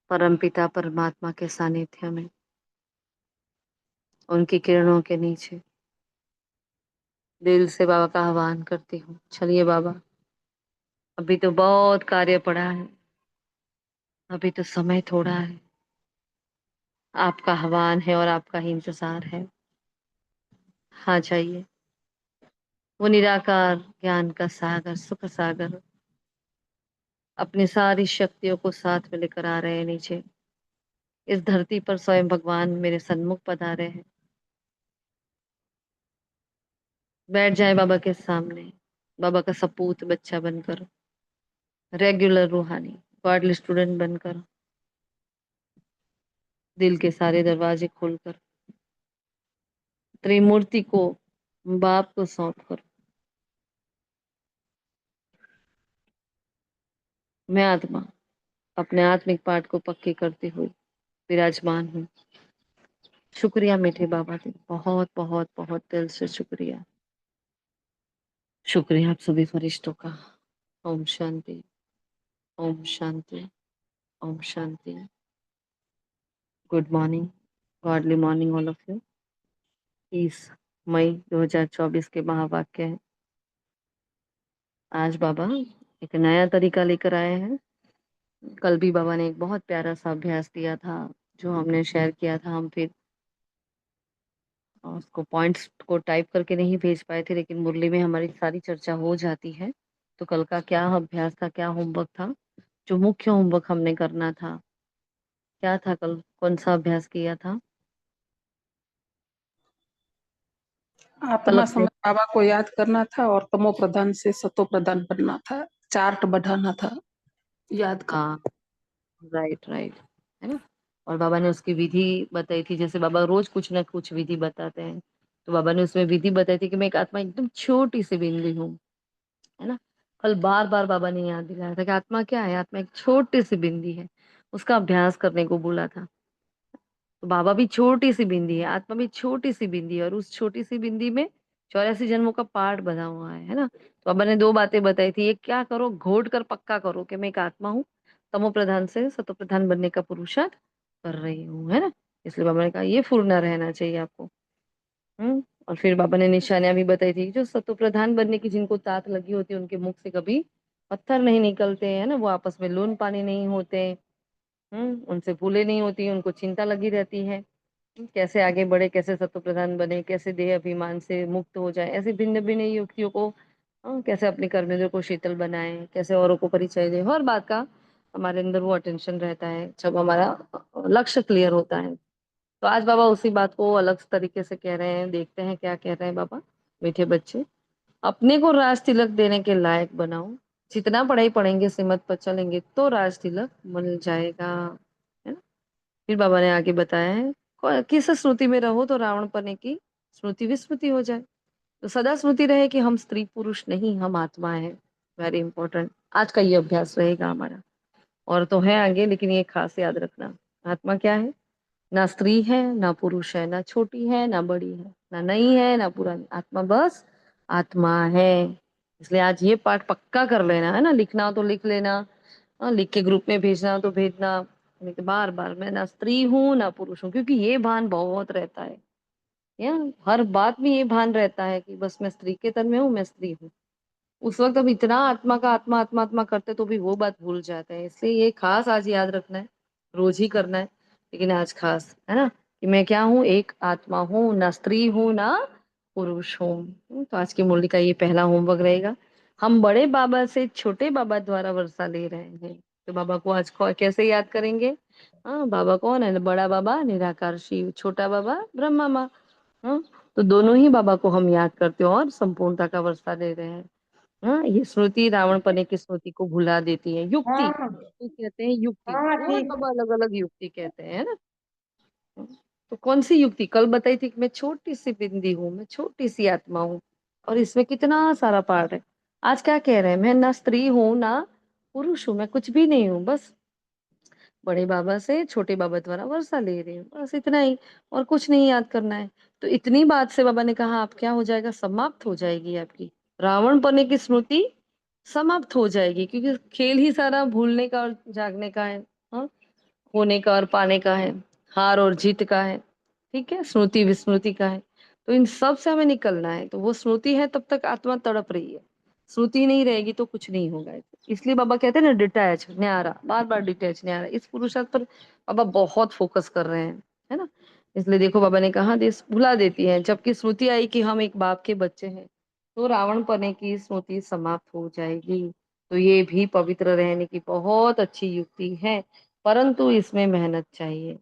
परमपिता परमात्मा के सानिध्य में, उनकी किरणों के नीचे दिल से बाबा का आह्वान करती हूँ। चलिए बाबा, अभी तो बहुत कार्य पड़ा है, अभी तो समय थोड़ा है। आपका आह्वान है और आपका ही इंतजार है। हाँ जाइए। वो निराकार ज्ञान का सागर, सुख सागर अपनी सारी शक्तियों को साथ में लेकर आ रहे हैं नीचे। इस धरती पर स्वयं भगवान मेरे सन्मुख पधारे हैं। बैठ जाए बाबा के सामने, बाबा का सपूत बच्चा बनकर, रेगुलर रूहानी गॉडली स्टूडेंट बनकर, दिल के सारे दरवाजे खोलकर, त्रिमूर्ति को, बाप को सौंप कर मैं आत्मा अपने आत्मिक पाठ को पक्के करते हुए विराजमान हूँ। शुक्रिया मीठे बाबा जी, बहुत बहुत बहुत दिल से शुक्रिया। शुक्रिया आप सभी फरिश्तों का। Om Shanti, Om Shanti, Om Shanti. Good morning, godly morning all of you. 30 मई 2024 के महावाक्य है। आज बाबा एक नया तरीका लेकर आए हैं। कल भी बाबा ने एक बहुत प्यारा सा अभ्यास दिया था, जो हमने शेयर किया था। हम फिर उसको पॉइंट्स को टाइप करके नहीं भेज पाए थे, लेकिन मुरली में हमारी सारी चर्चा हो जाती है। तो कल का क्या अभ्यास था, क्या होमवर्क था, जो मुख्य होमवर्क हमने करना था, क्या था कल, कौन सा अभ्यास किया था कल आत्मा अपने? समय बाबा को याद करना था और तमो प्रधान से सतो प्रधान बनना था, चार्ट बढ़ाना था, याद कर। हाँ, राइट राइट, है ना। और बाबा ने उसकी विधि बताई थी। जैसे बाबा रोज कुछ ना कुछ विधि बताते हैं, तो बाबा ने उसमें विधि बताई थी कि मैं एक आत्मा एकदम छोटी सी बिंदी हूँ, है ना। कल बार बार बाबा ने याद दिलाया था कि आत्मा क्या है, आत्मा एक छोटी सी बिंदी है। उसका अभ्यास करने को बोला था। तो बाबा भी छोटी सी बिंदी है, आत्मा भी छोटी सी बिंदी है, और उस छोटी सी बिंदी में 84 जन्मों का पार्ट बना हुआ है ना। तो बाबा ने दो बातें बताई थी। एक, क्या करो, घोट कर पक्का करो कि मैं एक आत्मा हूँ, तमो प्रधान से सतो प्रधान बनने का पुरुषार्थ कर रही हूँ, है ना। इसलिए बाबा ने कहा ये फूरना रहना चाहिए आपको। और फिर बाबा ने निशानियां भी बताई थी। जो सतो प्रधान बनने की जिनको तात लगी होती है, उनके मुख से कभी पत्थर नहीं निकलते हैं ना, वो आपस में लून पानी नहीं होते। उनसे भूले नहीं होती, उनको चिंता लगी रहती है। कैसे आगे बढ़े, कैसे सत्व प्रधान बने, कैसे देह अभिमान से मुक्त हो जाए, ऐसे भिन्न भिन्न युक्तियों को, कैसे अपने कर्मेंद्र को शीतल बनाए, कैसे औरों को परिचय दे, हर बात का हमारे अंदर वो अटेंशन रहता है जब हमारा लक्ष्य क्लियर होता है। तो आज बाबा उसी बात को अलग तरीके से कह रहे हैं। देखते हैं क्या कह रहे हैं बाबा। मीठे बच्चे, अपने को राज तिलक देने के लायक बनाओ। जितना पढ़ाई पढ़ेंगे, सिमत पर चलेंगे, तो राज तिलक मिल जाएगा, है ना। फिर बाबा ने आगे बताया है, किस स्मृति में रहो तो रावण पने की स्मृति विस्मृति हो जाए। तो सदा स्मृति रहे कि हम स्त्री पुरुष नहीं, हम आत्मा है। वेरी इंपॉर्टेंट आज का ये अभ्यास रहेगा हमारा। और तो है आगे, लेकिन ये खास याद रखना। आत्मा क्या है? ना स्त्री है, ना पुरुष है, ना छोटी है, ना बड़ी है, ना नई है, ना पुरानी। आत्मा बस आत्मा है। इसलिए आज ये पाठ पक्का कर लेना, है ना। लिखना हो तो लिख लेना, लिख के ग्रुप में भेजना हो तो भेजना। नहीं तो बार बार, मैं ना स्त्री हूँ ना पुरुष हूँ, क्योंकि ये भान बहुत रहता है। या हर बात में ये भान रहता है कि बस मैं स्त्री के तन में हूँ, मैं स्त्री हूँ। उस वक्त हम इतना आत्मा का आत्मा आत्मा आत्मा करते तो भी वो बात भूल जाते हैं। इसलिए ये खास आज याद रखना है, रोज ही करना है, लेकिन आज खास, है ना, कि मैं क्या हूँ, एक आत्मा हूँ, ना स्त्री हूँ ना पुरुष हूँ। तो आज की मुरली का ये पहला होमवर्क रहेगा। हम बड़े बाबा से छोटे बाबा द्वारा वर्षा ले रहे हैं। तो बाबा को आज कैसे याद करेंगे? हाँ, बाबा कौन है? बड़ा बाबा निराकार शिव, छोटा बाबा ब्रह्मा माँ। हाँ, तो दोनों ही बाबा को हम याद करते हैं और संपूर्णता का वर्षा ले रहे हैं। हाँ, ये स्मृति रावण पने की स्मृति को भुला देती है। युक्ति हाँ तो कहते हैं, युक्ति हाँ रोज ठीक। बाबा अलग अलग युक्ति कहते हैं, है ना। तो कौन सी युक्ति कल बताई थी कि मैं छोटी सी बिंदी हूँ, मैं छोटी सी आत्मा हूँ, और इसमें कितना सारा पार्ट है। आज क्या कह रहे हैं? मैं ना स्त्री हूँ ना पुरुष हूँ, मैं कुछ भी नहीं हूँ, बस बड़े बाबा से छोटे बाबा द्वारा वर्षा ले रही हूँ, बस इतना ही। और कुछ नहीं याद करना है। तो इतनी बात से बाबा ने कहा आप क्या हो जाएगा, समाप्त हो जाएगी आपकी रावण पने की स्मृति, समाप्त हो जाएगी। क्योंकि खेल ही सारा भूलने का और जागने का है। हाँ, होने का और पाने का है, हार और जीत का है, ठीक है, स्मृति विस्मृति का है। तो इन सब से हमें निकलना है। तो वो स्मृति है तब तक आत्मा तड़प रही है, स्मृति नहीं रहेगी तो कुछ नहीं होगा। इसलिए बाबा कहते हैं ना, डिटैच न्यारा, बार बार डिटैच न्यारा, इस पुरुषार्थ पर बाबा बहुत फोकस कर रहे हैं, है ना। इसलिए देखो बाबा ने कहा, देश भुला देती है, जबकि स्मृति आई कि हम एक बाप के बच्चे हैं, तो रावण पने की स्मृति समाप्त हो जाएगी। तो ये भी पवित्र रहने की बहुत अच्छी युक्ति है, परंतु इसमें मेहनत चाहिए।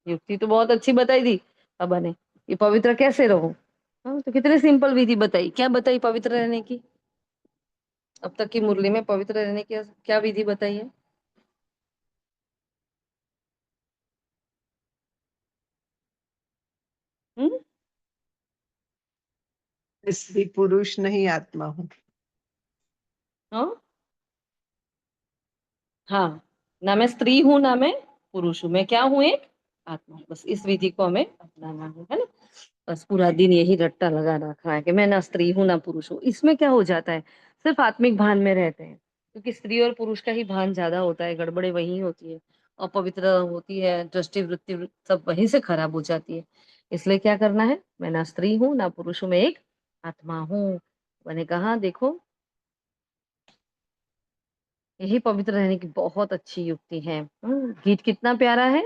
युक्ति तो बहुत अच्छी बताई दी बाबा ने, ये पवित्र कैसे रहो। हाँ, तो कितनी सिंपल विधि बताई, क्या बताई पवित्र रहने की। अब तक की मुरली में पवित्र रहने की क्या विधि बताई है। हम्म। स्त्री पुरुष नहीं, आत्मा हूँ। हाँ हाँ, ना मैं स्त्री हूँ ना मैं पुरुष हूँ, मैं क्या हूँ, एक आत्मा हूँ। बस इस विधि को हमें अपनाना है ना। बस पूरा दिन यही रट्टा लगा रखा है कि मैं ना स्त्री हूँ ना पुरुष हूँ। इसमें क्या हो जाता है, सिर्फ आत्मिक भान में रहते हैं, क्योंकि स्त्री और पुरुष का ही भान ज्यादा होता है, गड़बड़े वही होती है, अपवित्र होती है, दृष्टि वृत्ति सब वहीं से खराब हो जाती है। इसलिए क्या करना है, मैं ना स्त्री हूँ ना पुरुष हूँ, मैं एक आत्मा हूँ। मैंने कहा देखो, यही पवित्र रहने की बहुत अच्छी युक्ति है। गीत कितना प्यारा है,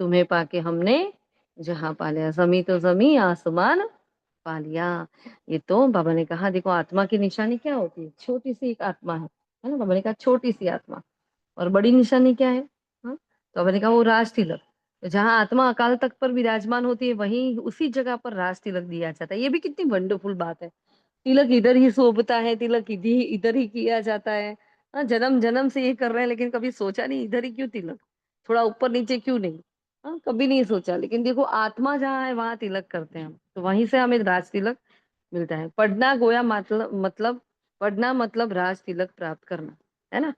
तुम्हें पाके हमने जहां पा लिया, जमी तो जमी आसमान पा लिया। ये तो बाबा ने कहा देखो, आत्मा की निशानी क्या होती है, छोटी सी एक आत्मा है ना। बाबा ने कहा छोटी सी आत्मा, और बड़ी निशानी क्या है। हाँ, तो बाबा ने कहा वो राज तिलक। तो जहाँ आत्मा अकाल तख्त पर विराजमान होती है, वहीं उसी जगह पर राज तिलक दिया जाता है। ये भी कितनी वंडरफुल बात है। तिलक इधर ही शोभता है, तिलक इधर ही किया जाता है। हाँ, जन्म जन्म से ये कर रहे हैं, लेकिन कभी सोचा नहीं इधर ही क्यों तिलक, थोड़ा ऊपर नीचे क्यों नहीं। हाँ, कभी नहीं सोचा। लेकिन देखो, आत्मा जहाँ है वहां तिलक करते हैं हम, तो वहीं से हमें राज तिलक मिलता है। पढ़ना गोया मतलब पढ़ना मतलब राज तिलक प्राप्त करना, है ना।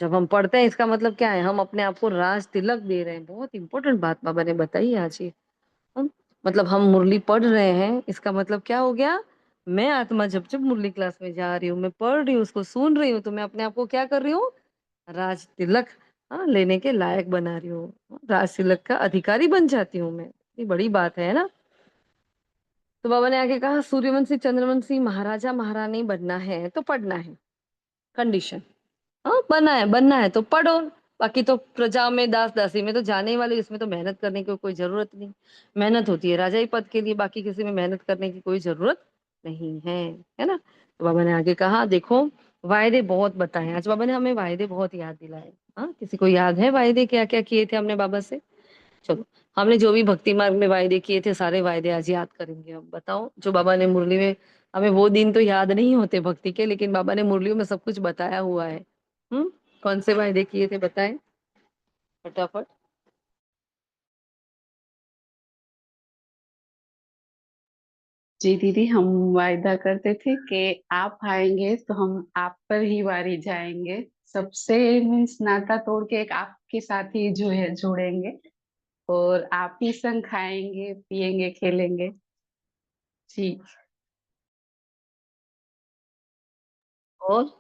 जब हम पढ़ते हैं, इसका मतलब क्या है, हम अपने आप को राज तिलक दे रहे हैं। बहुत इंपॉर्टेंट बात बाबा ने बताई है आज ये। हम मतलब हम मुरली पढ़ रहे हैं, इसका मतलब क्या हो गया, मैं आत्मा जब जब मुरली क्लास में जा रही हूँ, मैं पढ़ रही हूँ, उसको सुन रही हूँ, तो मैं अपने आप को क्या कर रही हूँ, राज तिलक, हाँ, लेने के लायक बना रही हूँ। राज तिलक का अधिकारी बन जाती हूँ मैं। ये बड़ी बात है ना। तो बाबा ने आगे कहा, सूर्यवंशी चंद्रवंशी महाराजा महारानी बनना है तो पढ़ना है, कंडीशन। हाँ, बनना है तो पढ़ो। बाकी तो प्रजा में दास दासी में तो जाने ही वाले, इसमें तो मेहनत करने की कोई जरूरत नहीं। मेहनत होती है राजा ही पद के लिए, बाकी किसी में मेहनत करने की कोई जरूरत नहीं है, है ना। तो बाबा ने आगे कहा देखो, वायदे बहुत बताए आज बाबा ने हमें, वायदे बहुत याद दिलाए। हाँ, किसी को याद है वायदे क्या क्या किए थे हमने बाबा से। चलो, हमने जो भी भक्ति मार्ग में वायदे किए थे, सारे वायदे आज याद करेंगे। अब बताओ, जो बाबा ने मुरली में, हमें वो दिन तो याद नहीं होते भक्ति के, लेकिन बाबा ने मुरलियों में सब कुछ बताया हुआ है। हम्म। कौन से वायदे किए थे बताएं फटाफट। जी दीदी, हम वायदा करते थे कि आप आएंगे तो हम आप पर ही वारी जाएंगे। सबसे मीन्स नाता तोड़ के एक आपके साथ ही जो है जोड़ेंगे, और आप ही संग खाएंगे पिएंगे खेलेंगे। जी। और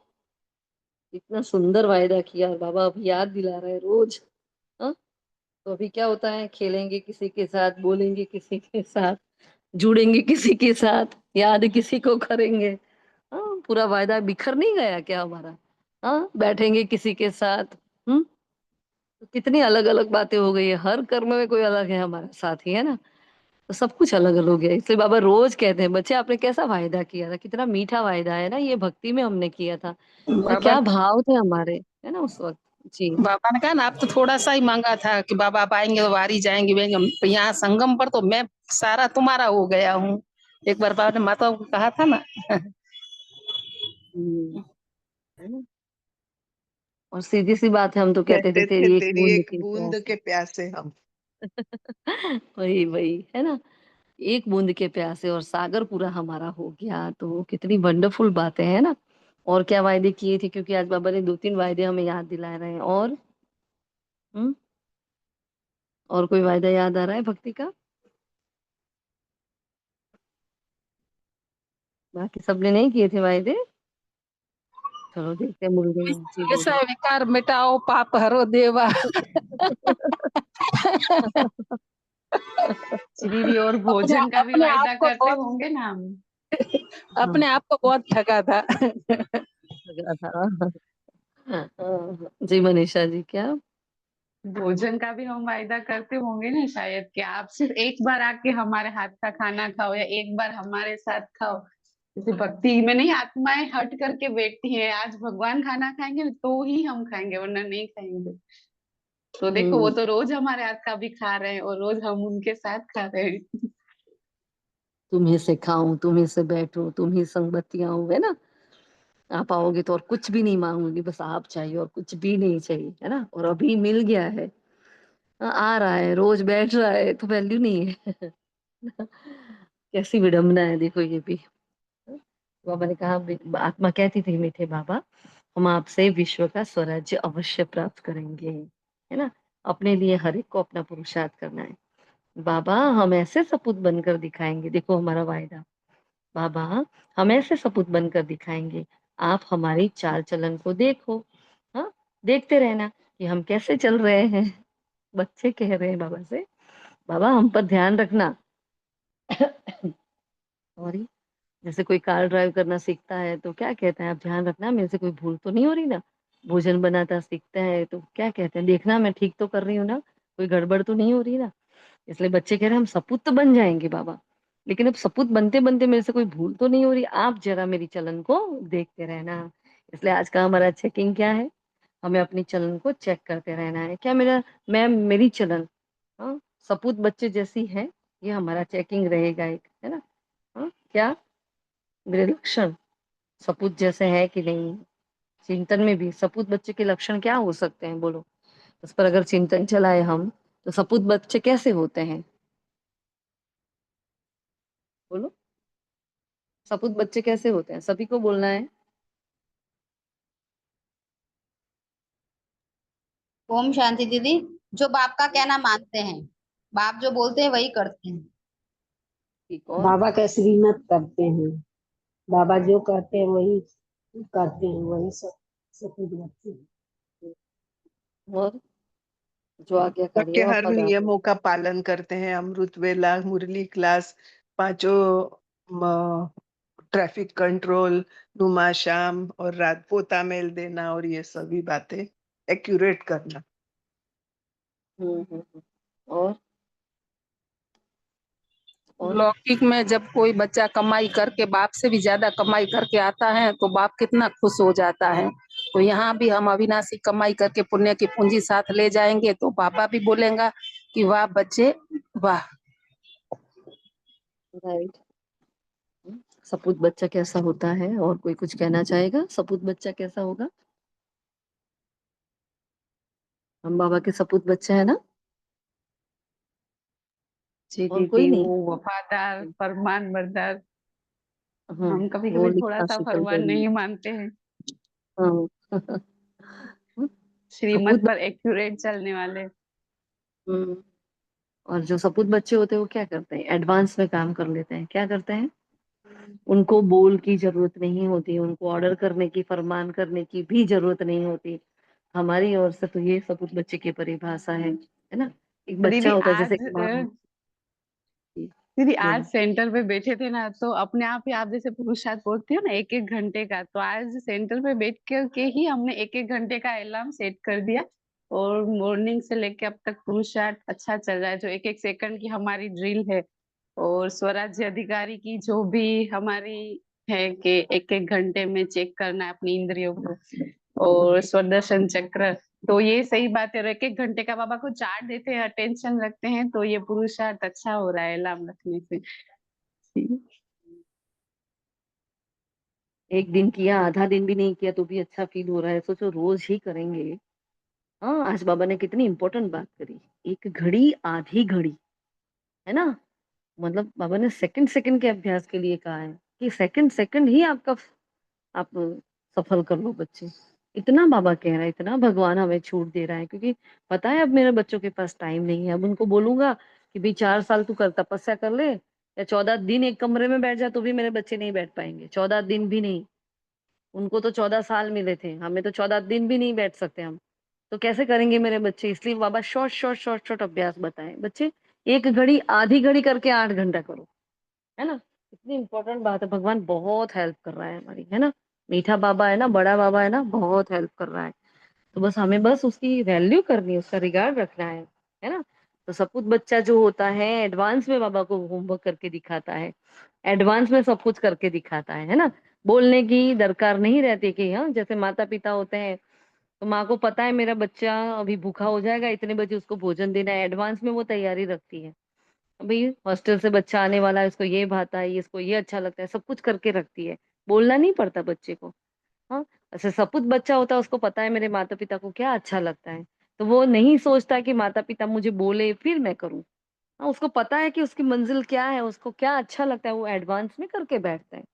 इतना सुंदर वायदा किया, और बाबा अभी याद दिला रहे हैं रोज। हाँ, तो अभी क्या होता है, खेलेंगे किसी के साथ, बोलेंगे किसी के साथ, जुड़ेंगे किसी के साथ, याद किसी को करेंगे। हाँ, पूरा वायदा बिखर नहीं गया क्या हमारा। हाँ, बैठेंगे किसी के साथ। हम्म। तो कितनी अलग अलग बातें हो गई है, हर कर्म में कोई अलग है हमारा साथी, है ना। तो सब कुछ अलग अलग हो गया। इसलिए बाबा रोज कहते हैं, बच्चे आपने कैसा वायदा किया था, कितना मीठा वायदा है ना, ये भक्ति में हमने किया था। और बाबा क्या भाव थे हमारे, है ना उस वक्त। जी। बाबा ने कहा ना, आप तो थोड़ा सा ही मांगा था कि बाबा आप आएंगे तो वारी जाएंगे बेंगे, तो यहाँ संगम पर तो मैं सारा तुम्हारा हो गया हूँ। एक बार बाबा ने माता को कहा था ना। है ना। और सीधी सी बात है, हम तो कहते थे कहते थे तेरी एक तेरी बूंद एक के बूंद प्यासे। के प्यासे हम। वही वही है ना, एक बूंद के प्यासे और सागर पूरा हमारा हो गया। तो कितनी वंडरफुल बातें हैं ना। और क्या वायदे किए थे, क्योंकि आज बाबा ने दो तीन वायदे हमें याद दिला रहे हैं। और हम्म, और कोई वायदा याद आ रहा है भक्ति का। बाकी सबने नहीं किए थे वायदे। चलो देखते हैं मुरली में। जी ऐसा बोलिए। विकार मिटाओ पाप हरो देवा। जी दीदी, और अपने भोजन का भी अपने आप वायदा को करते बहुत होंगे ना हम? हाँ, अपने आप को बहुत ठगा था। लगा था। हाँ, जी मनीषा जी क्या? भोजन का भी हम वायदा करते होंगे ना शायद, कि आप सिर्फ एक बार आके हमारे हाथ का खाना खाओ, या एक बार हमारे साथ खाओ। जैसे भक्ति में नहीं, आत्माएं हट करके बैठती हैं, आज भगवान खाना खाएंगे तो ही हम खाएंगे, वरना नहीं खाएंगे। तो देखो, वो हम्म। तो रोज हमारे हाथ का भी खा रहे हैं, और रोज हम उनके साथ खा रहे हैं। तुम्ही से खाऊं, तुम्ही से बैठूं, तुम्ही संग बतियाऊं, है ना? आप आओगे तो और कुछ भी नहीं मांगूंगी, बस आप चाहिए और कुछ भी नहीं चाहिए, है ना? और अभी मिल गया है। आ रहा है, रोज बैठ रहा है, तो वैल्यू नहीं है। कैसी विडंबना है देखो ये भी। बाबा ने कहा, आत्मा कहती थी, मीठे बाबा हम आपसे विश्व का स्वराज्य अवश्य प्राप्त करेंगे, है ना? अपने लिए हर एक को अपना पुरुषार्थ करना है। बाबा हम ऐसे सपूत बनकर दिखाएंगे, देखो हमारा वायदा। बाबा हम ऐसे सपूत बनकर दिखाएंगे, आप हमारी चाल चलन को देखो। हाँ, देखते रहना कि हम कैसे चल रहे हैं। बच्चे कह रहे हैं बाबा से, बाबा हम पर ध्यान रखना। और जैसे कोई कार ड्राइव करना सीखता है तो क्या कहते हैं, आप ध्यान रखना मेरे से कोई भूल तो नहीं हो रही ना। भोजन बनाता सीखता है तो क्या कहते हैं, देखना मैं ठीक तो कर रही हूँ ना, कोई गड़बड़ तो नहीं हो रही ना। इसलिए बच्चे कह रहे हैं हम सपूत तो बन जाएंगे बाबा, लेकिन अब सपूत बनते बनते मेरे से कोई भूल तो नहीं हो रही, आप जरा मेरी चलन को देखते रहना। इसलिए आज का हमारा चेकिंग क्या है, हमें अपनी चलन को चेक करते रहना है। क्या मेरी चलन, हाँ, सपूत बच्चे जैसी है, ये हमारा चेकिंग रहेगा एक, है ना? हाँ, क्या मेरे लक्षण सपूत जैसे है कि नहीं? चिंतन में भी सपूत बच्चे के लक्षण क्या हो सकते हैं बोलो? उस पर अगर चिंतन चलाए हम, तो सपूत बच्चे कैसे होते हैं बोलो? सपूत बच्चे कैसे होते हैं, सभी को बोलना है। ओम शांति दीदी। जो बाप का कहना मानते हैं, बाप जो बोलते हैं वही करते हैं। ठीक। और बाबा का श्रीमत करते हैं। बाबा जो कहते हैं वही करते हैं, वही सब कुछ करते हैं। और जो बाबा आज्ञाकारी के है हर वफादार है। नियमों का पालन करते हैं, अमृत वेला, मुरली क्लास, पांचों ट्रैफिक कंट्रोल, नुमा शाम और रात, पोता मेल देना, और ये सभी बातें एक्यूरेट करना। और लौकिक में जब कोई बच्चा कमाई करके बाप से भी ज्यादा कमाई करके आता है तो बाप कितना खुश हो जाता है। तो यहाँ भी हम अविनाशी कमाई करके पुण्य की पूंजी साथ ले जाएंगे तो पापा भी बोलेगा कि वाह बच्चे वाह। राइट। सपूत बच्चा कैसा होता है, और कोई कुछ कहना चाहेगा? सपूत बच्चा कैसा होगा? हम बाबा के सपूत बच्चे हैं ना। जी और कोई दीदी, नहीं। वो वफादार, फरमान बरदार। हाँ, हम कभी वो कभी थोड़ा लिखा सा शीतल फरमान डोरी। नहीं मानते हैं। हाँ। श्रीमत सपूत। पर एक्यूरेट चलने वाले। हम्म। और जो सपूत बच्चे होते हैं वो क्या करते हैं, एडवांस में काम कर लेते हैं। क्या करते हैं, उनको बोल की जरूरत नहीं होती, उनको ऑर्डर करने की, फरमान करने की भी जरूरत नहीं होती। हमारी ओर से तो ये सपूत बच्चे की परिभाषा है ना? एक बच्चा दीदी होता है जैसे आज कि मान दीदी आज बोलो। सेंटर पे बैठे थे ना, तो अपने आप ही आप जैसे पुरुषार्थ बोलती हो ना, एक एक घंटे का, तो आज सेंटर पे बैठ करके ही हमने एक एक घंटे का अलार्म सेट कर दिया। और मॉर्निंग से लेके अब तक पुरुषार्थ अच्छा चल रहा है। जो एक एक सेकंड की हमारी ड्रिल है, और स्वराज्य अधिकारी की जो भी हमारी है, कि एक एक घंटे में चेक करना है अपनी इंद्रियों को, और स्वदर्शन चक्र। तो ये सही बात है, और एक एक घंटे का बाबा को चार्ट देते हैं, अटेंशन रखते हैं, तो ये पुरुषार्थ अच्छा हो रहा है अलार्म रखने से। एक दिन किया, आधा दिन भी नहीं किया तो भी अच्छा फील हो रहा है, सोचो रोज ही करेंगे। हाँ, आज बाबा ने कितनी इंपॉर्टेंट बात करी। एक घड़ी आधी घड़ी, है ना? मतलब बाबा ने सेकंड सेकंड के अभ्यास के लिए कहा है कि सेकंड सेकंड ही आपका आप सफल कर लो बच्चे। इतना बाबा कह रहा है, इतना भगवान हमें छूट दे रहा है, क्योंकि पता है अब मेरे बच्चों के पास टाइम नहीं है। अब उनको बोलूंगा कि भाई 4 साल तू कर तपस्या कर ले, या 14 दिन एक कमरे में बैठ जा, तो भी मेरे बच्चे नहीं बैठ पाएंगे, 14 दिन भी नहीं। उनको तो 14 साल मिले थे, हमें तो 14 दिन भी नहीं बैठ सकते हम। तो कैसे करेंगे मेरे बच्चे? इसलिए बाबा शॉर्ट शॉर्ट शॉर्ट शॉर्ट अभ्यास बताएं। बच्चे 1 घड़ी आधी घड़ी करके 8 घंटा करो, है ना? इतनी इंपॉर्टेंट बात है, भगवान बहुत हेल्प कर रहा है हमारी, है ना? मीठा बाबा है ना, बड़ा बाबा है ना, बहुत हेल्प कर रहा है। तो बस हमें बस उसकी वैल्यू करनी है, उसका रिगार्ड रखना है ना? तो सपूत बच्चा जो होता है एडवांस में बाबा को होमवर्क करके दिखाता है, एडवांस में सब कुछ करके दिखाता है ना? बोलने की दरकार नहीं रहती कि हाँ, जैसे माता पिता होते हैं तो माँ को पता है मेरा बच्चा अभी भूखा हो जाएगा, इतने बजे उसको भोजन देना है, एडवांस में वो तैयारी रखती है। भाई हॉस्टल से बच्चा आने वाला है, इसको ये भाता है, इसको ये अच्छा लगता है, सब कुछ करके रखती है। बोलना नहीं पड़ता बच्चे को। हाँ, ऐसे सपूत बच्चा होता है, उसको पता है मेरे माता पिता को क्या अच्छा लगता है, तो वो नहीं सोचता कि माता पिता मुझे बोले फिर मैं करूँ। हाँ, उसको पता है कि उसकी मंजिल क्या है, उसको क्या अच्छा लगता है, वो एडवांस में करके बैठता है।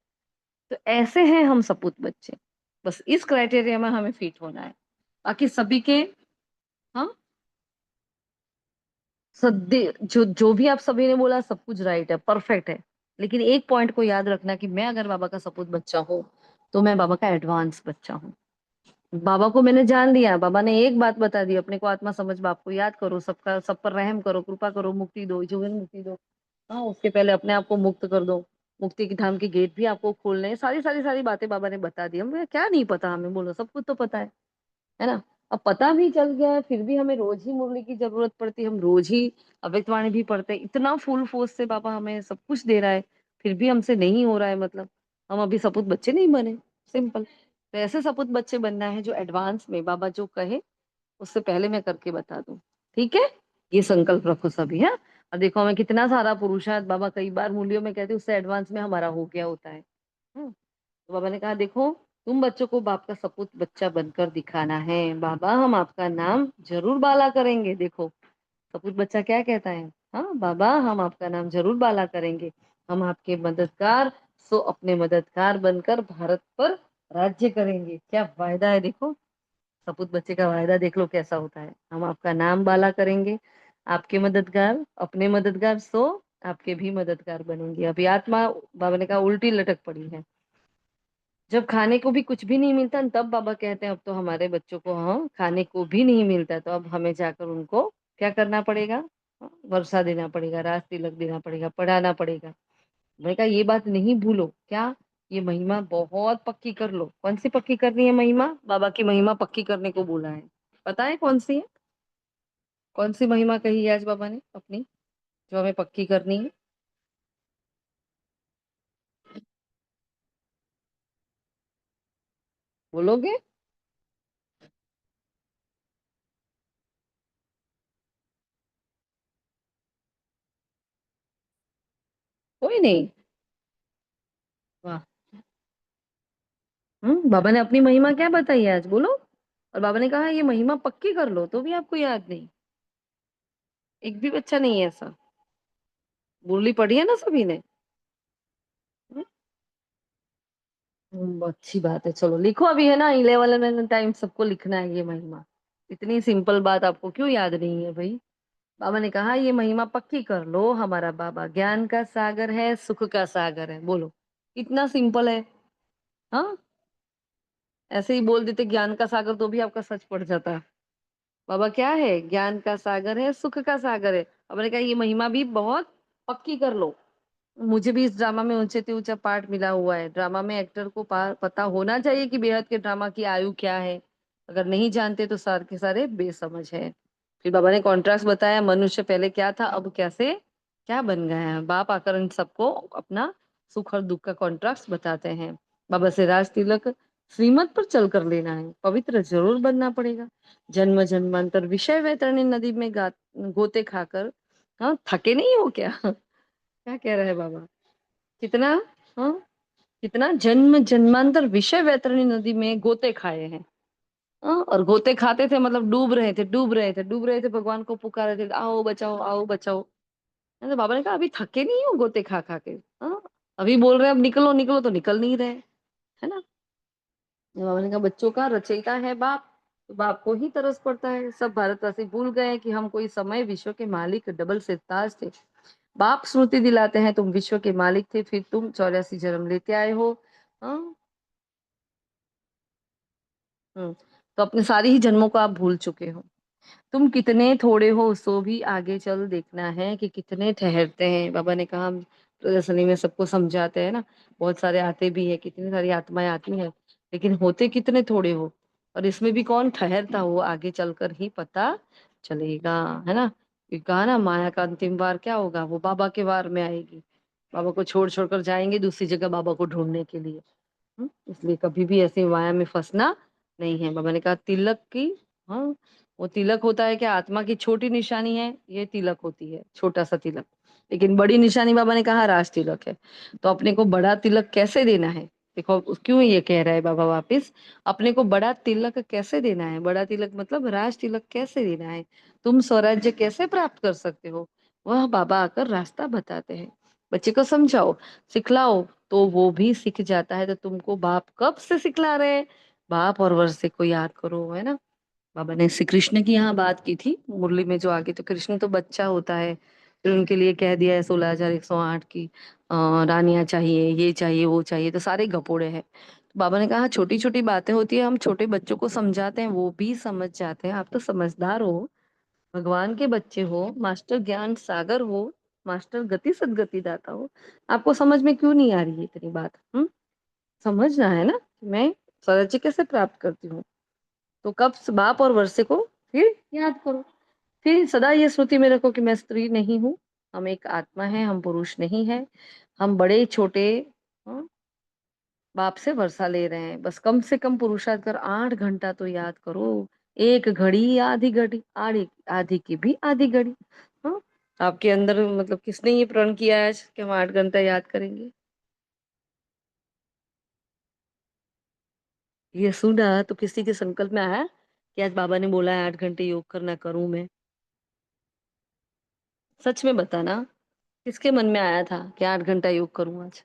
तो ऐसे हैं हम सपूत बच्चे। बस इस क्राइटेरिया में हमें फिट होना है। बाकी सभी के, हाँ, सद्य जो जो भी आप सभी ने बोला सब कुछ राइट है, परफेक्ट है। लेकिन एक पॉइंट को याद रखना कि मैं अगर बाबा का सपूत बच्चा हूँ तो मैं बाबा का एडवांस बच्चा हूँ। बाबा को मैंने जान लिया, बाबा ने एक बात बता दी, अपने को आत्मा समझ, बाप को याद करो, सबका सब पर रहम करो, कृपा करो, मुक्ति दो, जीवन मुक्ति दो। हाँ, उसके पहले अपने आप को मुक्त कर दो, मुक्ति की धाम के गेट भी आपको खोलने हैं। सारी सारी सारी बातें बाबा ने बता दी। हमें क्या नहीं पता? हमें बोलो, सब कुछ तो पता है ना? अब पता भी चल गया है फिर भी हमें रोज ही मुरली की जरूरत पड़ती है, हम रोज ही अव्यक्त वाणी भी पढ़ते हैं। इतना फुल फोर्स से बाबा हमें सब कुछ दे रहा है, फिर भी हमसे नहीं हो रहा है, मतलब हम अभी सपूत बच्चे नहीं बने। सिंपल। तो ऐसे सपूत बच्चे बनना है जो एडवांस में बाबा जो कहे उससे पहले मैं करके बता दूं। ठीक है? ये संकल्प रखो सभी, है। और देखो हमें कितना सारा पुरुषार्थ बाबा कई बार मूल्यों में कहते हैं, उससे एडवांस में हमारा हो गया होता है। तो बाबा ने कहा देखो, तुम बच्चों को बाप का सपूत बच्चा बनकर दिखाना है। बाबा हम आपका नाम जरूर बाला करेंगे। देखो सपूत बच्चा क्या कहता है, हाँ बाबा हम आपका नाम जरूर बाला करेंगे, हम आपके मददगार, सो अपने मददगार बनकर भारत पर राज्य करेंगे। क्या वायदा है देखो, सपूत बच्चे का वायदा देख लो कैसा होता है। हम आपका नाम बाला करेंगे, आपके मददगार, अपने मददगार, सो आपके भी मददगार बनेंगे। अभी आत्मा बाबा ने कहा उल्टी लटक पड़ी है, जब खाने को भी कुछ भी नहीं मिलता न, तब बाबा कहते हैं अब तो हमारे बच्चों को हाँ खाने को भी नहीं मिलता, तो अब हमें जाकर उनको क्या करना पड़ेगा? हाँ, वर्षा देना पड़ेगा, राज तिलक देना पड़ेगा, पढ़ाना पड़ेगा। मैंने कहा ये बात नहीं भूलो, क्या? ये महिमा बहुत पक्की कर लो। कौन सी पक्की करनी है महिमा? बाबा की महिमा पक्की करने को बोला है। पता है कौन सी है? कौन सी महिमा कही है आज बाबा ने अपनी, जो हमें पक्की करनी है? बोलोगे? कोई नहीं। वाह। बाबा ने अपनी महिमा क्या बताई है आज, बोलो। और बाबा ने कहा ये महिमा पक्की कर लो, तो भी आपको याद नहीं। एक भी बच्चा नहीं है ऐसा। मुरली पढ़ी है ना सभी ने? अच्छी बात है, चलो लिखो अभी, है ना? 11 टाइम सबको लिखना है ये महिमा। इतनी सिंपल बात आपको क्यों याद नहीं है भाई? बाबा ने कहा ये महिमा पक्की कर लो, हमारा बाबा ज्ञान का सागर है, सुख का सागर है। बोलो, इतना सिंपल है। हाँ, ऐसे ही बोल देते ज्ञान का सागर तो भी आपका सच पड़ जाता। बाबा क्या है? ज्ञान का सागर है, सुख का सागर है। बाबा ने कहा ये महिमा भी बहुत पक्की कर लो। मुझे भी इस ड्रामा में ऊंचे से ऊंचा पार्ट मिला हुआ है। ड्रामा में एक्टर को पता होना चाहिए कि बेहद के ड्रामा की आयु क्या है। अगर नहीं जानते तो सारे के सारे बेसमझ है। फिर बाबा ने कॉन्ट्रास्ट बताया, मनुष्य पहले क्या था अब कैसे क्या बन गया है। बाप आकर इन सबको अपना सुख और दुख का कॉन्ट्रास्ट बताते हैं। बाबा से राज तिलक श्रीमत पर चलकर लेना है, पवित्र जरूर बनना पड़ेगा। जन्म जन्मांतर विषय वैतरणी नदी में गोते खाकर, हाँ थके नहीं हो क्या? क्या कह रहे हैं बाबा? कितना, हाँ, कितना जन्म जन्मांतर विषय वैतरणी नदी में गोते खाए हैं। हाँ, और गोते खाते थे मतलब डूब रहे थे, डूब रहे थे, डूब रहे थे, भगवान को पुकार रहे थे, आओ बचाओ, आओ बचाओ। तो बाबा ने कहा अभी थके नहीं हो गोते खा खा के? हाँ, अभी बोल रहे हैं अब निकलो निकलो, तो निकल नहीं रहे, है ना? तो बाबा ने कहा बच्चों का रचयिता है बाप, तो बाप को ही तरस पड़ता है। सब भारतवासी भूल गए कि हम कोई समय विश्व के मालिक डबल सिरताज थे। बाप स्मृति दिलाते हैं तुम विश्व के मालिक थे, फिर तुम 84 जन्म लेते आए हो। हाँ, तो अपने सारी ही जन्मों को आप भूल चुके हो। तुम कितने थोड़े हो सो भी आगे चल देखना है कि कितने ठहरते हैं। बाबा ने कहा, हम प्रदर्शनी में सबको समझाते हैं ना, बहुत सारे आते भी है, कितनी सारी आत्माएं आती हैं, लेकिन होते कितने थोड़े हो। और इसमें भी कौन ठहरता हो, आगे चलकर ही पता चलेगा, है ना। ये कहा ना, माया का अंतिम वार क्या होगा, वो बाबा के वार में आएगी। बाबा को छोड़ छोड़ कर जाएंगे दूसरी जगह बाबा को ढूंढने के लिए। इसलिए कभी भी ऐसी माया में फंसना नहीं है। बाबा ने कहा तिलक की, हाँ, वो तिलक होता है क्या, आत्मा की छोटी निशानी है, ये तिलक होती है, छोटा सा तिलक। लेकिन बड़ी निशानी बाबा ने कहा राज तिलक है। तो अपने को बड़ा तिलक कैसे देना है, देखो क्यों ये कह रहा है बाबा वापिस, अपने को बड़ा तिलक कैसे देना है। बड़ा तिलक मतलब राज तिलक कैसे देना है, तुम स्वराज्य कैसे प्राप्त कर सकते हो, वह बाबा आकर रास्ता बताते हैं। बच्चे को समझाओ, सिखलाओ, तो वो भी सीख जाता है। तो तुमको बाप कब से सिखला रहे हैं, बाप और वर्षे को याद करो, है ना। बाबा ने श्री कृष्ण की यहाँ बात की थी मुरली में जो आगे, तो कृष्ण तो बच्चा होता है, फिर उनके लिए कह दिया है 16,108 की रानियां चाहिए, ये चाहिए वो चाहिए, तो सारे गपोड़े हैं। तो बाबा ने कहा छोटी छोटी बातें होती है, हम छोटे बच्चों को समझाते हैं, वो भी समझ जाते हैं। आप तो समझदार हो, भगवान के बच्चे हो, मास्टर ज्ञान सागर हो, मास्टर गति सदगति दाता हो, आपको समझ में क्यों नहीं आ रही है इतनी बात। समझना है ना, मैं स्वराज्य कैसे प्राप्त करती हूँ। तो कब बाप और वर्षे को फिर याद करो, फिर सदा ये स्मृति में रखो कि मैं स्त्री नहीं हूँ, हम एक आत्मा है, हम पुरुष नहीं है। हम बड़े छोटे, हाँ, बाप से वर्षा ले रहे हैं, बस कम से कम पुरुषार्थ कर 8 घंटा तो याद करो। एक घड़ी या आधी घड़ी, आधी आधी की भी आधी घड़ी। हाँ, आपके अंदर मतलब किसने ये प्रण किया है आज कि हम 8 घंटा याद करेंगे। ये सुना तो किसी के संकल्प में आया कि आज बाबा ने बोला है 8 घंटे योग करना, करूं मैं। सच में बताना, किसके मन में आया था कि 8 घंटा योग करूं आज।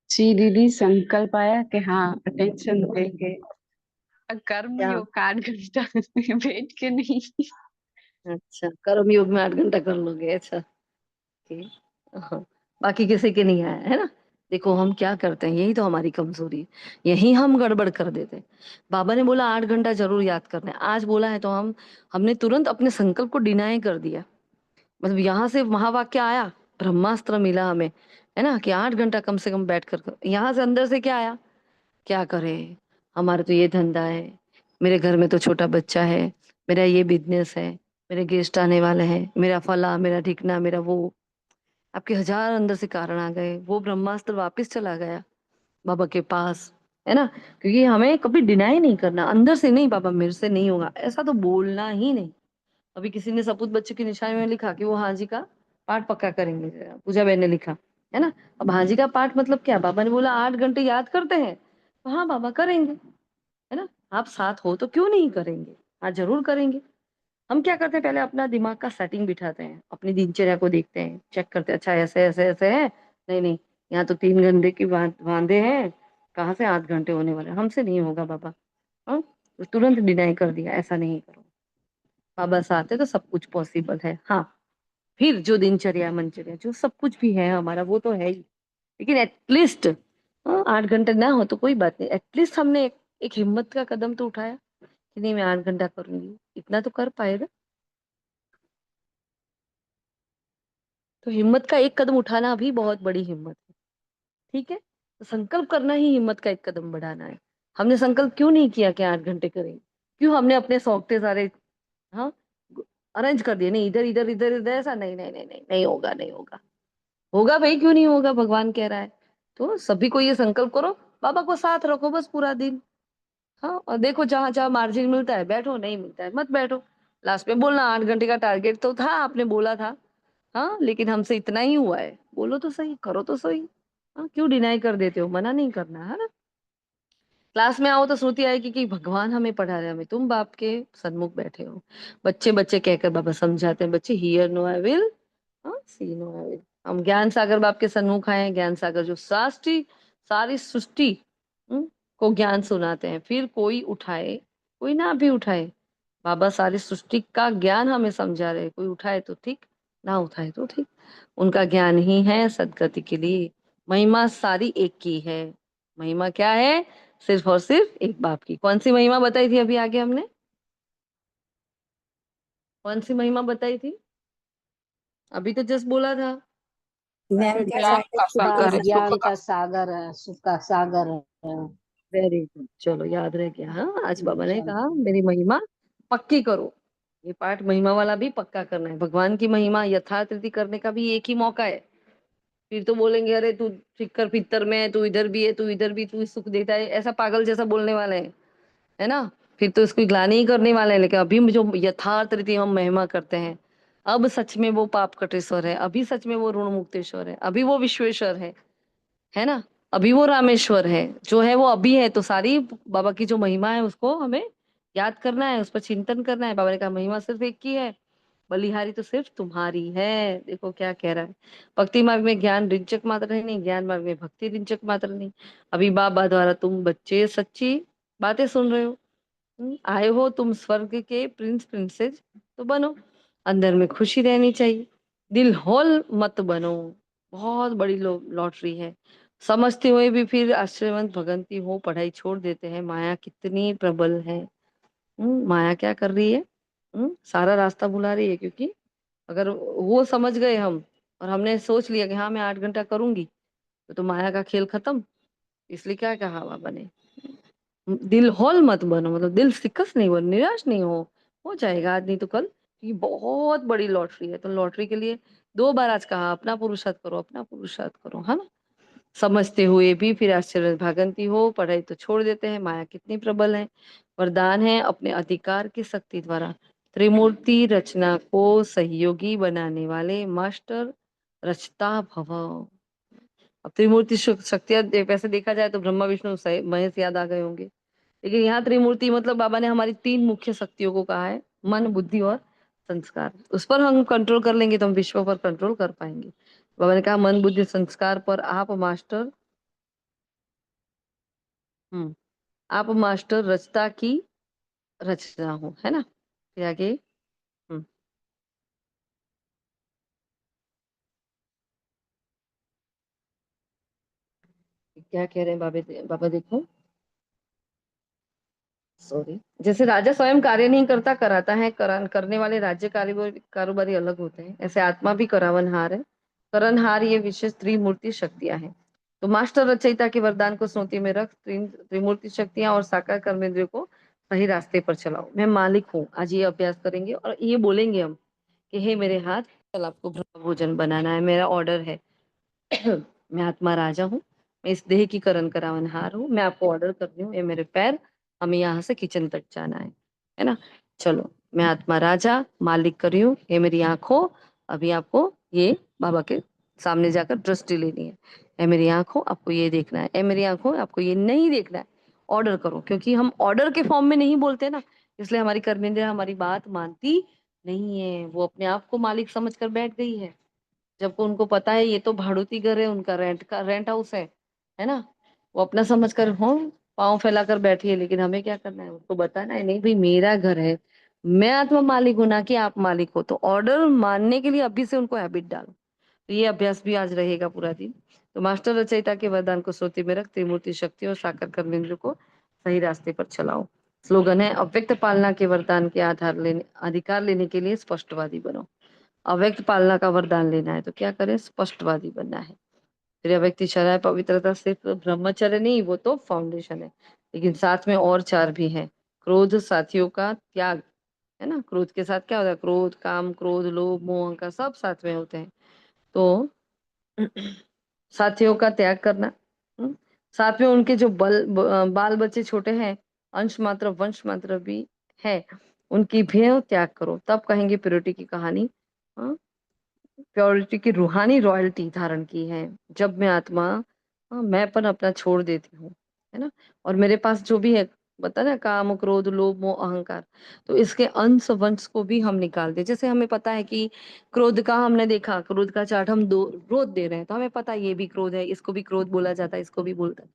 जी दीदी, संकल्प आया कि हाँ अटेंशन देंगे, कर्म क्या, योग का 8 घंटा बैठ के नहीं। अच्छा कर्म योग में 8 घंटा कर लोगे, अच्छा ठीक। हाँ, बाकी किसी के नहीं आया है ना। देखो हम क्या करते हैं, यही तो हमारी कमजोरी है, यही हम गड़बड़ कर देते हैं। बाबा ने बोला 8 घंटा जरूर याद करना है, आज बोला है तो हमने तुरंत अपने संकल्प को डिनाई कर दिया। मतलब यहाँ से महावाक्य आया, ब्रह्मास्त्र मिला हमें, है ना, कि 8 घंटा कम से कम बैठ कर, यहाँ से अंदर से क्या आया, क्या करें, हमारा तो ये धंधा है, मेरे घर में तो छोटा बच्चा है, मेरा ये बिजनेस है, मेरे गेस्ट आने वाले हैं, मेरा फला मेरा ढिकना मेरा वो। आपके हजार अंदर से कारण आ गए, वो ब्रह्मास्त्र वापस चला गया बाबा के पास, है ना। क्योंकि हमें कभी डिनाई नहीं करना, अंदर से नहीं, बाबा मेरे से नहीं होगा ऐसा तो बोलना ही नहीं। अभी किसी ने सपूत बच्चे की निशानी में लिखा कि वो हाजी का पाठ पक्का करेंगे, पूजा बहन ने लिखा, है ना। अब हाजी का पाठ मतलब क्या, बाबा ने बोला 8 घंटे याद करते हैं, तो हाँ बाबा करेंगे, है ना। आप साथ हो तो क्यों नहीं करेंगे, हाँ जरूर करेंगे। हम क्या करते हैं, पहले अपना दिमाग का सेटिंग बिठाते हैं, अपनी दिनचर्या को देखते हैं, चेक करते हैं, अच्छा ऐसे ऐसे ऐसे है, नहीं नहीं, यहाँ तो 3 घंटे की वांदे हैं, कहाँ से 8 घंटे होने वाले, हमसे नहीं होगा बाबा। हाँ, तो तुरंत डिनाई कर दिया, ऐसा नहीं करो, बाबा साथ है तो सब कुछ पॉसिबल है। हाँ, फिर जो दिनचर्या मनचर्या जो सब कुछ भी है हमारा वो तो है ही, लेकिन एटलीस्ट 8 घंटे ना हो तो कोई बात नहीं, एटलीस्ट हमने एक हिम्मत का कदम तो उठाया कि नहीं मैं 8 घंटा करूंगी, इतना तो कर पाएगा। तो हिम्मत का एक कदम उठाना भी बहुत बड़ी हिम्मत है, ठीक है। तो संकल्प करना ही हिम्मत का एक कदम बढ़ाना है। हमने संकल्प क्यों नहीं किया कि 8 घंटे करेंगे, क्यों हमने अपने सौंगटे सारे, हाँ, अरेंज कर दिए, नहीं इधर इधर इधर इधर, ऐसा नहीं नहीं नहीं नहीं नहीं होगा नहीं होगा। होगा भाई, क्यों नहीं होगा, भगवान कह रहा है। तो सभी को ये संकल्प करो, बाबा को साथ रखो बस पूरा दिन। हाँ, और देखो जहां जहां मार्जिन मिलता है बैठो, नहीं मिलता है मत बैठो। लास्ट में बोलना 8 घंटे का टारगेट तो था, आपने बोला था, हाँ लेकिन हमसे इतना ही हुआ है, बोलो तो सही, करो तो सही। हाँ, क्यों डिनाई कर देते हो, मना नहीं करना है ना। क्लास में आओ तो श्रुति आएगी कि भगवान हमें पढ़ा रहे हैं, हमें तुम बाप के सन्मुख बैठे हो। बच्चे बच्चे कहकर बाबा समझाते हैं, बच्चे हियर नो आई विल, हाँ सी नो आई विल। हम ज्ञान सागर बाप के सन्मुख आए हैं, ज्ञान सागर जो साष्टी सारी सृष्टि हम्म, को ज्ञान सुनाते हैं, फिर कोई उठाए कोई ना भी उठाए, बाबा सारी सृष्टि का ज्ञान हमें समझा रहे हैं, कोई उठाए तो ठीक, ना उठाए तो ठीक। उनका ज्ञान ही है सदगति के लिए। महिमा सारी एक की है। महिमा क्या है? सिर्फ और सिर्फ एक बाप की। कौन सी महिमा बताई थी अभी आगे हमने? कौन सी महिमा बताई थी? अभी तो जस्ट बोला था। ज्ञान का ज्ञान सागर का सुख का, सागर है, सुख ज्ञान का। का सागर है, सुख का सागर है। वेरी गुड, चलो याद रह गया। हाँ, आज बाबा ने कहा चलो। मेरी महिमा पक्की करो। ये पाठ महिमा वाला भी पक्का करना है। भगवान की महिमा यथार्थ रीति करने का भी एक ही मौका है। फिर तो बोलेंगे अरे तू फिक्कर पिक्कर में है, तू इधर भी है, तू इधर भी, तू सुख देता है, ऐसा पागल जैसा बोलने वाले हैं, है ना। फिर तो इसकी ग्लानि ही करने वाले हैं। लेकिन अभी जो यथार्थ रीति हम महिमा करते हैं, अब सच में वो पाप कटेश्वर है, अभी सच में वो ऋण मुक्तेश्वर है, अभी वो विश्वेश्वर है ना। अभी वो रामेश्वर है, जो है वो अभी है। तो सारी बाबा की जो महिमा है उसको हमें याद करना है, उस पर चिंतन करना है। बाबा ने कहा महिमा सिर्फ एक की है, बलिहारी तो सिर्फ तुम्हारी है। देखो क्या कह रहा है। भक्ति मार्ग में ज्ञान रिंचक मात्र है नहीं, ज्ञान मार्ग में भक्ति रिंचक मात्र नहीं। अभी बाबा द्वारा तुम बच्चे सच्ची बातें सुन रहे हो। आए हो तुम स्वर्ग के प्रिंस प्रिंसेस, तो बनो। अंदर में खुशी रहनी चाहिए, दिल हॉल मत बनो। बहुत बड़ी लॉटरी है। समझते हुए भी फिर आश्रयवंत भगंती हो, पढ़ाई छोड़ देते हैं। माया कितनी प्रबल है। माया क्या कर रही है? सारा रास्ता भुला रही है। क्योंकि अगर वो समझ गए हम, और हमने सोच लिया कि हाँ मैं 8 घंटा करूंगी, तो माया का खेल खत्म। इसलिए क्या कहा बाबा ने? दिल हॉल मत बनो, मतलब दिल सिकस नहीं हो, निराश नहीं हो जाएगा आज नहीं तो कल। ये बहुत बड़ी लॉटरी है। तो लॉटरी के लिए 2 बार आज कहा अपना पुरुषार्थ करो, अपना पुरुषार्थ करो, है ना। समझते हुए भी फिर आश्चर्य भागंती हो, पढ़ाई तो छोड़ देते हैं। माया कितनी प्रबल है। वरदान है अपने अधिकार की शक्ति द्वारा त्रिमूर्ति रचना को सहयोगी बनाने वाले मास्टर रचता भव। अब त्रिमूर्ति शक्तियां वैसे देखा जाए तो ब्रह्मा विष्णु महेश याद आ गए होंगे। लेकिन यहाँ त्रिमूर्ति मतलब बाबा ने हमारी 3 मुख्य शक्तियों को कहा है, मन बुद्धि और संस्कार। उस पर हम कंट्रोल कर लेंगे तो हम विश्व पर कंट्रोल कर पाएंगे। बाबा ने कहा मन बुद्धि संस्कार पर आप मास्टर, हम्म आप मास्टर रचता की रचना हो, है ना। फिर आगे हम्म क्या कह रहे हैं बाबा? बाबा देखो, सॉरी। जैसे राजा स्वयं कार्य नहीं करता, कराता है। करने वाले राज्य कारोबारी अलग होते हैं, ऐसे आत्मा भी करावनहार है। करणहार ये विशेष त्रिमूर्ति शक्तियां हैं। तो मास्टर रचयिता के वरदान को स्मृति में रख त्रिमूर्ति शक्तियां और साकार कर्मेंद्रियों को सही रास्ते पर चलाओ। मैं मालिक हूँ। आज ये अभ्यास करेंगे और ये बोलेंगे हम कि हे मेरे हाथ, कल आपको ब्रह्म भोजन बनाना है, मेरा ऑर्डर है। मैं आत्मा राजा हूँ, मैं इस देह की करण करावनहार हूँ। मैं आपको ऑर्डर कर रही हूँ, ये मेरे पैर, हमें यहाँ से किचन तक जाना है ना। चलो, मैं आत्मा राजा मालिक कर रही हूँ, ये मेरी आंखों, अभी आपको ये बाबा के सामने जाकर दृष्टि लेनी है। ये मेरी आंखों, आपको ये देखना है। ये मेरी आंखों, आपको ये नहीं देखना है। ऑर्डर करो। क्योंकि हम ऑर्डर के फॉर्म में नहीं बोलते ना, इसलिए हमारी कर्मेंद्रियां हमारी बात मानती नहीं है। वो अपने आप को मालिक समझ कर बैठ गई है, जबकि उनको पता है ये तो भाड़ूती घर है, उनका रेंट हाउस है ना। वो अपना समझ कर हो पाँव फैलाकर बैठी है। लेकिन हमें क्या करना है? उसको बताना है नहीं भाई मेरा घर है, मैं आत्मा मालिक हूं, ना कि आप मालिक हो। तो ऑर्डर मानने के लिए अभी से उनको हैबिट डालो। तो ये अभ्यास भी आज रहेगा पूरा दिन। तो मास्टर रचयिता के वरदान को श्रुति में रख त्रिमूर्ति शक्ति और साकार कर्मेंद्र को सही रास्ते पर चलाओ। स्लोगन है अव्यक्त पालना के वरदान के अधिकार लेने के लिए स्पष्टवादी बनो। अव्यक्त पालना का वरदान लेना है तो क्या करें? स्पष्टवादी बनना है। फिर अव्यक्त शराय पवित्रता सिर्फ ब्रह्मचर्य नहीं, वो तो फाउंडेशन है। लेकिन साथ में और 4 भी हैं। क्रोध साथियों का त्याग, है ना। क्रोध के साथ क्या होता है? क्रोध, काम, क्रोध, लोभ, मोह, अहंकार सब साथ में होते हैं। तो साथियों का त्याग करना। हम्म, साथ में उनके जो बाल बच्चे छोटे हैं, अंश मात्र वंश मात्र भी है, उनकी भी त्याग करो। तब कहेंगे प्योरिटी की कहानी। हाँ, प्योरिटी की रूहानी रॉयल्टी धारण की है। जब मैं आत्मा, हाँ, मैंपन अपना छोड़ देती हूँ, है ना। और मेरे पास जो भी है, बता ना, काम, क्रोध, लोभ, मोह, अहंकार, तो इसके अंश वंश को भी हम निकाल दे। जैसे हमें पता है कि क्रोध का, हमने देखा क्रोध का चार्ट, हम दो रोज दे रहे हैं तो हमें पता है ये भी क्रोध है, इसको भी क्रोध बोला जाता है, इसको भी बोलता है।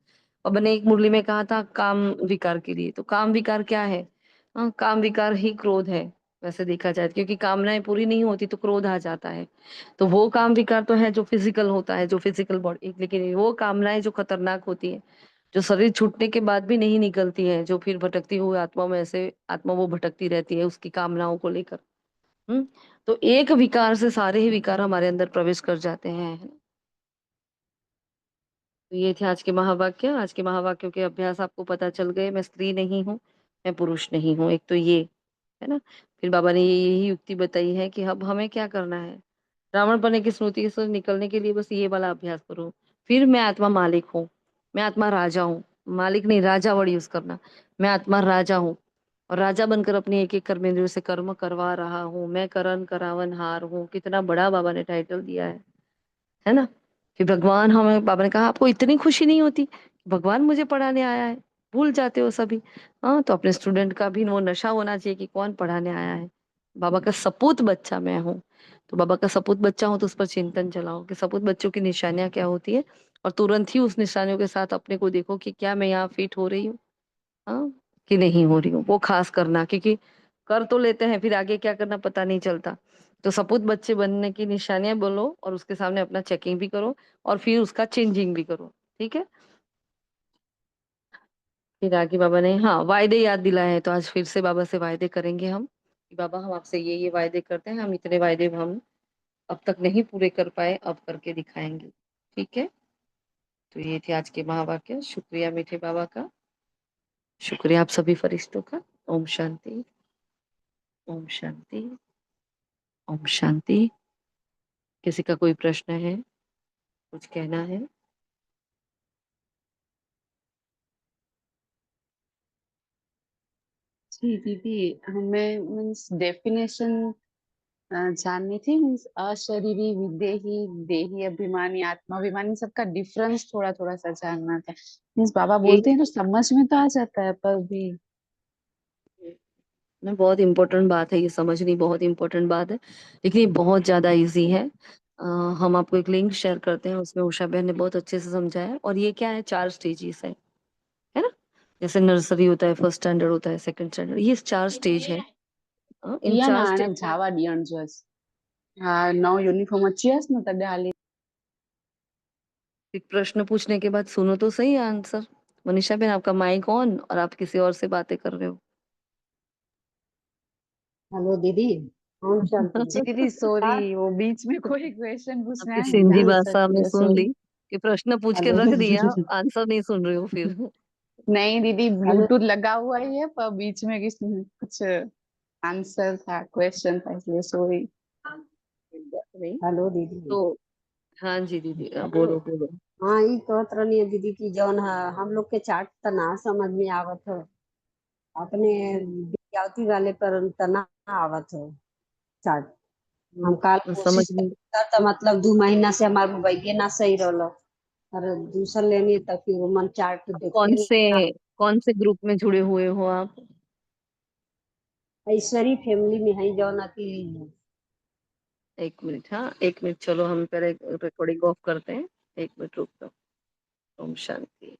और मैंने एक मुरली में कहा था काम विकार के लिए, तो काम विकार क्या है? हाँ, काम विकार ही क्रोध है। वैसे देखा जाए, क्योंकि कामनाएं पूरी नहीं होती तो क्रोध आ जाता है। तो वो काम विकार तो है जो फिजिकल होता है, जो फिजिकल बॉडी, लेकिन वो कामनाएं जो खतरनाक होती है, जो शरीर छूटने के बाद भी नहीं निकलती है, जो फिर भटकती हुई आत्मा में, ऐसे आत्मा वो भटकती रहती है उसकी कामनाओं को लेकर। हम्म। तो एक विकार से सारे ही विकार हमारे अंदर प्रवेश कर जाते हैं, है ना? तो ये थे आज के महावाक्य। आज के महावाक्यों के अभ्यास आपको पता चल गए। मैं स्त्री नहीं हूँ, मैं पुरुष नहीं हूँ, एक तो ये, है ना? फिर बाबा ने यही युक्ति बताई है कि अब हमें क्या करना है, रावण बनने की स्मृति से निकलने के लिए बस ये वाला अभ्यास करो। फिर मैं आत्मा मालिक हूँ, मैं आत्मा राजा हूँ। मालिक नहीं, राजा वर्ड यूज करना। मैं आत्मा राजा हूँ और राजा बनकर अपने एक एक कर्मेंद्रियों से कर्म करवा रहा हूँ। मैं करण करावन हार हूँ। कितना बड़ा बाबा ने टाइटल दिया है ना? कि भगवान, हमें बाबा ने कहा आपको इतनी खुशी नहीं होती कि भगवान मुझे पढ़ाने आया है, भूल जाते हो सभी। हाँ, तो अपने स्टूडेंट का भी वो नशा होना चाहिए कि कौन पढ़ाने आया है। बाबा का सपूत बच्चा मैं हूँ। तो बाबा का सपूत बच्चा हूँ तो उस पर चिंतन चलाओ कि सपूत बच्चों की निशानियां क्या होती है, और तुरंत ही उस निशानियों के साथ अपने को देखो कि क्या मैं यहाँ फिट हो रही हूँ, हाँ, कि नहीं हो रही हूँ। वो खास करना, क्योंकि कर तो लेते हैं फिर आगे क्या करना पता नहीं चलता। तो सपूत बच्चे बनने की निशानियां बोलो और उसके सामने अपना चेकिंग भी करो और फिर उसका चेंजिंग भी करो। ठीक है? फिर आगे बाबा ने हाँ वायदे याद दिलाए हैं, तो आज फिर से बाबा से वायदे करेंगे हम कि बाबा हम आपसे ये वायदे करते हैं, हम इतने वायदे हम अब तक नहीं पूरे कर पाए, अब करके दिखाएंगे। ठीक है? तो ये थे आज के महावाक्य। शुक्रिया मीठे बाबा का, शुक्रिया आप सभी फरिश्तों का। ओम शांति, ओम शांति, ओम शांति। किसी का कोई प्रश्न है, कुछ कहना है? जी दीदी, हमें मीन्स डेफिनेशन जाननी थी। मीन्स अशरीरी, विदेही, देही अभिमानी, आत्माभिमानी, सबका डिफरेंस थोड़ा थोड़ा सा जानना था। मीन्स बाबा ये बोलते हैं तो समझ में तो आ जाता है, पर भी ना बहुत इम्पोर्टेंट बात है, ये समझनी बहुत इम्पोर्टेंट बात है, लेकिन ये बहुत ज्यादा इजी है। अ, हम आपको एक लिंक शेयर करते हैं, उसमें उषा बहन ने बहुत अच्छे से समझाया है। और ये क्या है, 4 स्टेजेस है ना? जैसे नर्सरी होता है, फर्स्ट स्टैंडर्ड होता है, सेकंड स्टैंडर्ड, ये 4 स्टेज है। इन इया 4 ना आने स्टेज जावा दियण जोइस। हाँ, नौ यूनिफॉर्म अच्छी है ना, तड़े हाली। एक प्रश्न पूछने के बाद सुनो तो सही आंसर। मनीषा बहन, आपका माइक ऑन और आप किसी और से बातें कर रहे हो। हेलो दीदी। ओम शांति जी दीदी सॉरी, हाँ। वो बीच में कोई क्वेश्चन पूछना आपकी है ना, सिंधी आंसर भाषा के हमने लिए सुन ली सॉरी। कि प्रश्न पूछ के हेलो रख दिया, आंसर नहीं सुन रहे हो फिर। नहीं दीदी, हेलो। ब्लूटूथ लगा हुआ ही है, पर बीच में कुछ आंसर था, क्वेश्चन था, इसलिए सॉरी। नहीं हेलो दीदी। तो हाँ जी दीदी, हेलो। बोलो बोलो। हाँ, ये कहत रहनी है दीदी की जौन है हम लोग के चार्ट त ना समझ में आवत है। अपने विद्यार्थी वाले पर त ना आवत है चार्ट। हम काल समझ कोशिश में कर मतलब 2 महीना से हमारे मोबाइल ना सही रहल। और दूसर लेनी तब फिर मन चार्ट आप देखते नहीं। कौन से ग्रुप में जुड़े हुए हो आप? ऐश्वरी फैमिली में है जौन अति। एक मिनट, हाँ एक मिनट, चलो हम पहले रिकॉर्डिंग ऑफ करते हैं। एक मिनट रुक जाओ। ओम शांति।